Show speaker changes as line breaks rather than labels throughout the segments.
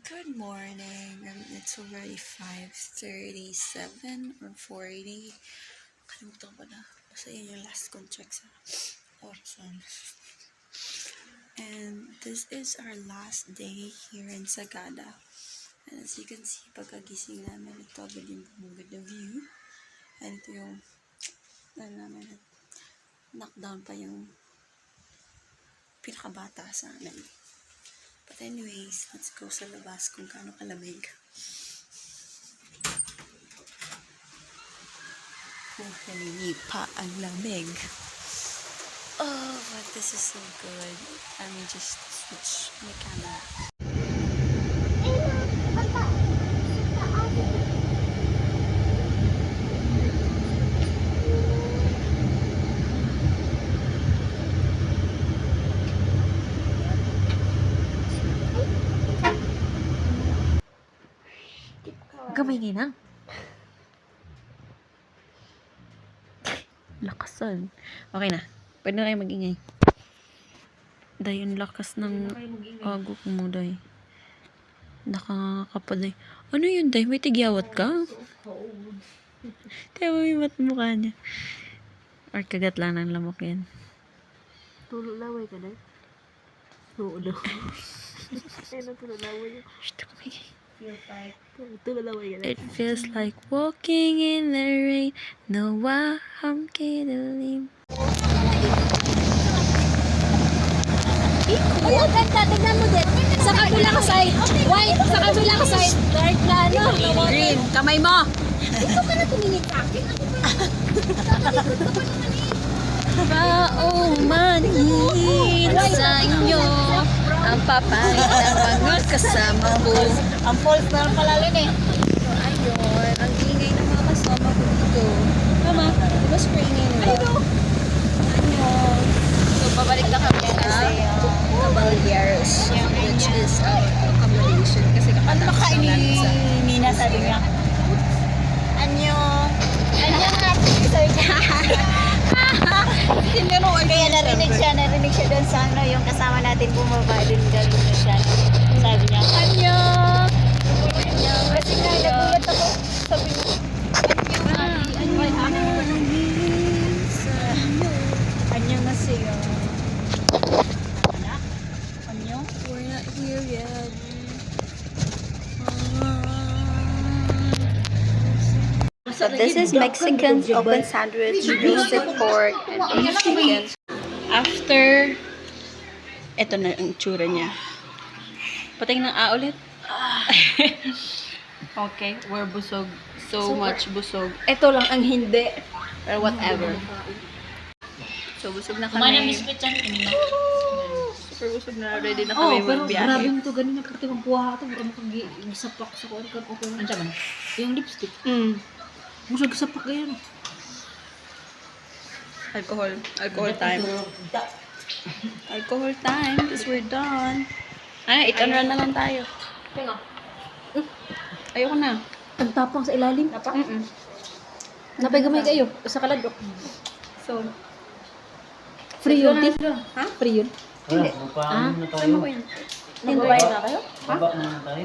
Good morning. It's already 5:37 or 40. Kalimutan ko na. Basta yun yung last kong check sa orasan. And this is our last day here in Sagada. And as you can see, pagkagising namin, ito agad yung bumugad na view. And ito yung, namin, knockdown pa yung pinakabata sa amin. But anyways, let's go sa labas kung gaano kalamig. Hindi pa ang lamig. Oh, but this is so good. Let me just switch my camera. Gamay na. Lakasan. Okay na. Pwede na kayo mag-ingay. Day, yung lakas ng agok mo, Day. Nakakapaday. Ano yun, Day? May tigyawat ka? Tayo mo yung mukha niya. Or kagat lang ng lamok yan.
Tululaway ka, Day? Tululaw. Ayun ang tululaway yun.
Shh, kumigay.
Tululaway ka, Day.
It feels like walking in the rain. No, I'm kidding.
Uy, ang ganda. Tignan mo din. Sa kabila ka side. White. Sa kabila ka side. Dark na, ano?
Green, kamay mo!
Ikaw ka na tumingin sa akin. Ako pa. Nakalikod ka pa naman eh.
Paumanhin sa inyo ang papalit ng mga kasama ko.
Ang false na lang pala rin eh.
So, ayun. Ang ingay ng mga kasama ko dito.
Tama.
Mas springin nila. Ayun. So, babalik na kami sa Caballeros, which is accommodation. Kasi kakatapos lang namin sa...
Nina sabi niya. Anyo. Anyo happy. Kaya narinig siya doon sa ano, yung kasama natin bumaba din gano'n na siya. Sabi niya, Anyo. Anyo. Kasi nga, nagulat ako. Sabi niya, Anyo. Anyo na siya. Anyo?
We're not here yet. So this is Mexican open sandwich, roasted pork, and roast chicken. After, ito na ang tsura niya. Pating ng ulit. Okay, we're busog. So much busog. Ito lang ang hindi. Pero whatever. So busog na kami. Super busog na. Ready na kami magbiyahe.
Grabe mo to, ganun nakakati magbuha ito. Mura mo kag-isapak sa kuwan kag okay. Andiyan man? Yung lipstick. Musag sapak yan.
Alcohol time. Alcohol time, because we're done. Ay, eat and run na lang tayo.
Tinga.
Ayoko na.
Ang tapang sa ilalim. Tapang? Napay gamay kayo. Sa kaladok.
So,
Free yun, Ti?
Ha?
Free yun.
Hindi.
Magpaano na tayo?
Sama ko yun.
Nagbabayad na kayo?
Baba na tayo.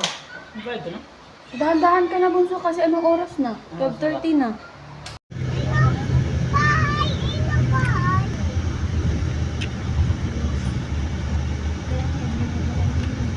Magbayad ka na?
Dahan-dahan ka na bunso kasi anong oras na? 12:30 na.